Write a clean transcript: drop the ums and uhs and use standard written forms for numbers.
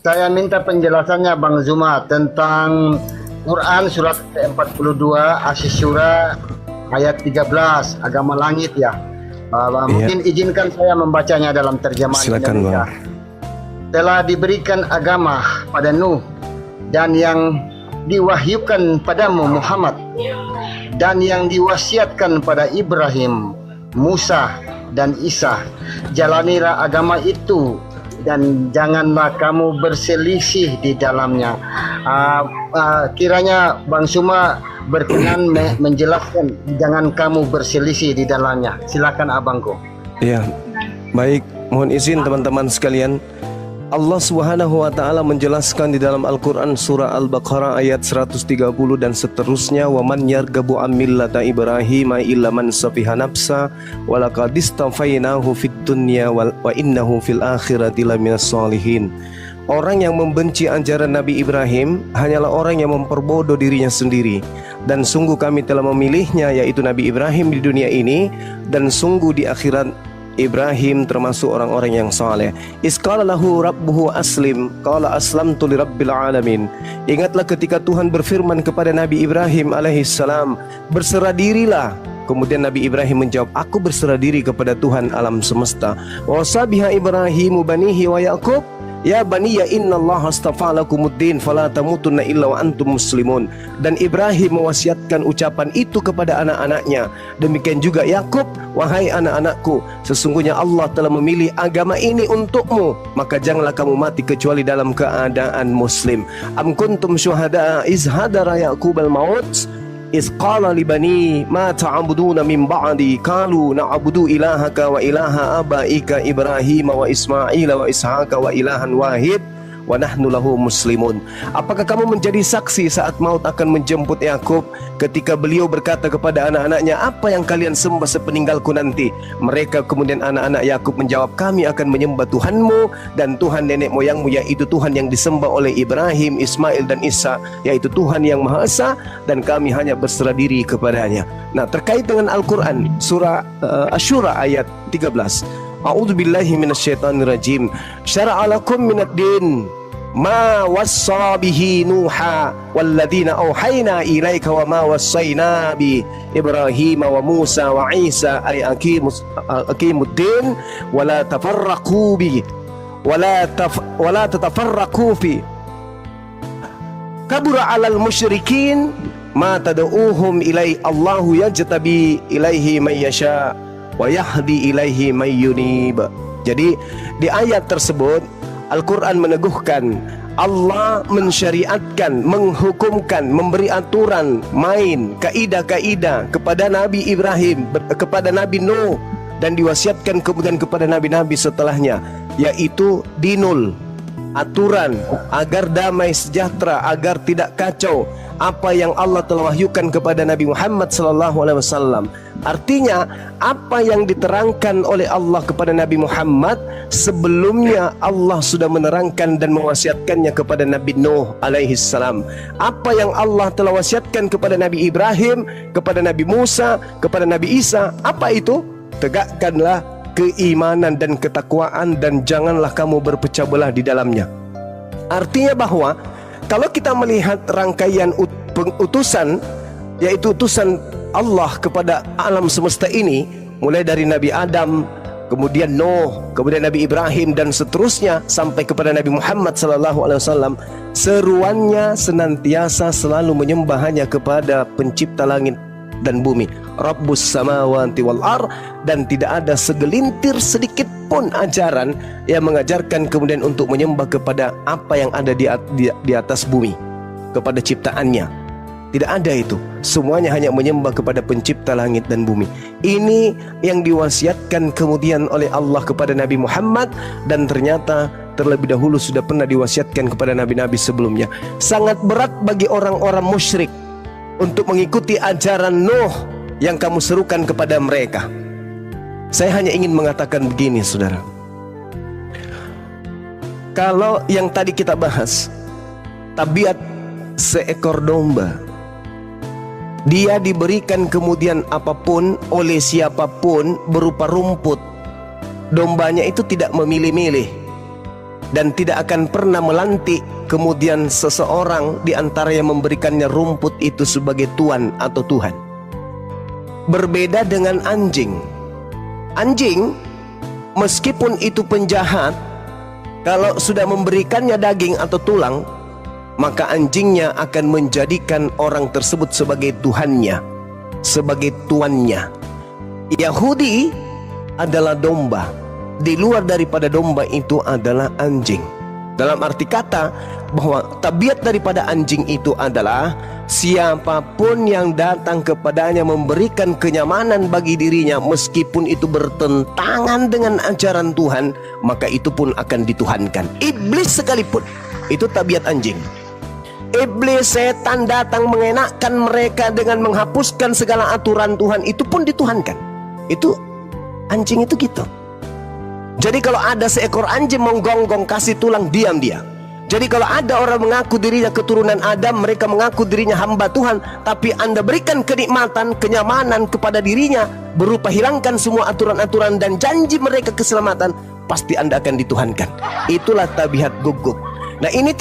Saya minta penjelasannya Bang Zuma tentang Quran surat ke-42 Asy-Syura ayat 13 agama langit ya. Mungkin izinkan saya membacanya dalam terjemahan Silakan, Indonesia. Bang. Telah diberikan agama pada Nuh dan yang diwahyukan padamu Muhammad dan yang diwasiatkan pada Ibrahim, Musa dan Isa. Jalanilah agama itu dan janganlah kamu berselisih di dalamnya. Kiranya Bang Zuma berkenan menjelaskan jangan kamu berselisih di dalamnya. Silakan abangku. Iya, baik. Mohon izin teman-teman sekalian. Allah Subhanahu wa taala menjelaskan di dalam Al-Qur'an surah Al-Baqarah ayat 130 dan seterusnya, wa man yarghabu an millata Ibrahim illa man safiha nafsa wa laqad istafainahu fid dunya wa innahu fil akhirati laminas sholihin. Orang yang membenci ajaran Nabi Ibrahim hanyalah orang yang memperbodoh dirinya sendiri, dan sungguh kami telah memilihnya, yaitu Nabi Ibrahim di dunia ini, dan sungguh di akhirat Ibrahim termasuk orang-orang yang saleh. Isqala lahu rabbuhu aslim, qala aslamtu lirabbil alamin. Ingatlah ketika Tuhan berfirman kepada Nabi Ibrahim alaihissalam, berserah dirilah. Kemudian Nabi Ibrahim menjawab, aku berserah diri kepada Tuhan alam semesta. Wa sabiha Ibrahimu banihi wa Yaqub, ya baniya innallaha astafa lakumuddin fala tamutunna illa wa antum muslimun. Dan Ibrahim mewasiatkan ucapan itu kepada anak-anaknya. Demikian juga Yakub, wahai anak-anakku, sesungguhnya Allah telah memilih agama ini untukmu, maka janganlah kamu mati kecuali dalam keadaan muslim. Am kuntum syuhada'a iz hadara Yaqubal maut iz qala li bani ma ta'buduna min ba'di qalu na'budu ilahaka wa ilaha abaika Ibrahim wa Ismail wa Ishaqa wa ilahan wahid wa nahnu lahu muslimun. Apakah kamu menjadi saksi saat maut akan menjemput Yakub ketika beliau berkata kepada anak-anaknya, apa yang kalian sembah sepeninggalku nanti? Mereka kemudian anak-anak Yakub menjawab, kami akan menyembah Tuhanmu dan Tuhan nenek moyangmu, yaitu Tuhan yang disembah oleh Ibrahim, Ismail dan Isa, yaitu Tuhan yang Maha Esa, dan kami hanya berserah diri kepadanya. Nah, terkait dengan Al-Quran surah Asy-Syura ayat 13, a'udzu billahi minasyaitonir rajim. Syara'a lakum minad din ma wassa bihi Nuha walladzina auhayna ilaika wa ma wassayna bi Ibrahim wa Musa wa Isa ay aqimuddin wa la tafarraqu bi wa la tatafarraqu fi kabura 'alal musyrikin ma tad'uuhum ilai Allahu yajtabi ilaihi may yasha wa yahdi ilaihi may yunib. Jadi di ayat tersebut Al-Quran meneguhkan Allah mensyariatkan, menghukumkan, memberi aturan, main, kaidah-kaidah kepada Nabi Ibrahim, kepada Nabi Nuh, dan diwasiatkan kemudian kepada nabi-nabi setelahnya, yaitu dinul, aturan agar damai sejahtera, agar tidak kacau, apa yang Allah telah wahyukan kepada Nabi Muhammad SAW. Artinya apa yang diterangkan oleh Allah kepada Nabi Muhammad sebelumnya Allah sudah menerangkan dan mewasiatkannya kepada Nabi Nuh alaihissalam. Apa yang Allah telah wasiatkan kepada Nabi Ibrahim, kepada Nabi Musa, kepada Nabi Isa, apa itu? Tegakkanlah keimanan dan ketakwaan dan janganlah kamu berpecah belah di dalamnya. Artinya bahwa kalau kita melihat rangkaian utusan, yaitu utusan Allah kepada alam semesta ini, mulai dari Nabi Adam, kemudian Nuh, kemudian Nabi Ibrahim dan seterusnya sampai kepada Nabi Muhammad SAW, seruannya senantiasa selalu menyembah hanya kepada pencipta langit dan bumi, Rabbus samawati wal ar, dan tidak ada segelintir sedikit pun ajaran yang mengajarkan kemudian untuk menyembah kepada apa yang ada di atas bumi, kepada ciptaannya. Tidak ada itu. Semuanya hanya menyembah kepada pencipta langit dan bumi. Ini yang diwasiatkan kemudian oleh Allah kepada Nabi Muhammad, dan ternyata terlebih dahulu sudah pernah diwasiatkan kepada nabi-nabi sebelumnya. Sangat berat bagi orang-orang musyrik untuk mengikuti ajaran Nuh yang kamu serukan kepada mereka. Saya hanya ingin mengatakan begini, saudara. Kalau yang tadi kita bahas, tabiat seekor domba, dia diberikan kemudian apapun oleh siapapun berupa rumput. Dombanya itu tidak memilih-milih. dan tidak akan pernah melantik kemudian seseorang di antara yang memberikannya rumput itu sebagai tuan atau Tuhan. Berbeda dengan anjing. Anjing meskipun itu penjahat, kalau sudah memberikannya daging atau tulang, maka anjingnya akan menjadikan orang tersebut sebagai Tuhannya, sebagai tuannya. Yahudi adalah domba, di luar daripada domba itu adalah anjing. Dalam arti kata bahwa tabiat daripada anjing itu adalah siapapun yang datang kepadanya memberikan kenyamanan bagi dirinya, meskipun itu bertentangan dengan ajaran Tuhan, maka itu pun akan dituhankan. Iblis sekalipun, itu tabiat anjing. Iblis, setan datang mengenakkan mereka dengan menghapuskan segala aturan Tuhan, itu pun dituhankan. Itu anjing itu gitu. Jadi kalau ada seekor anjing menggonggong kasih tulang, diam dia. Jadi kalau ada orang mengaku dirinya keturunan Adam, mereka mengaku dirinya hamba Tuhan, tapi Anda berikan kenikmatan, kenyamanan kepada dirinya berupa hilangkan semua aturan-aturan dan janji mereka keselamatan, pasti Anda akan dituhankan. Itulah tabiat guguk. Nah, ini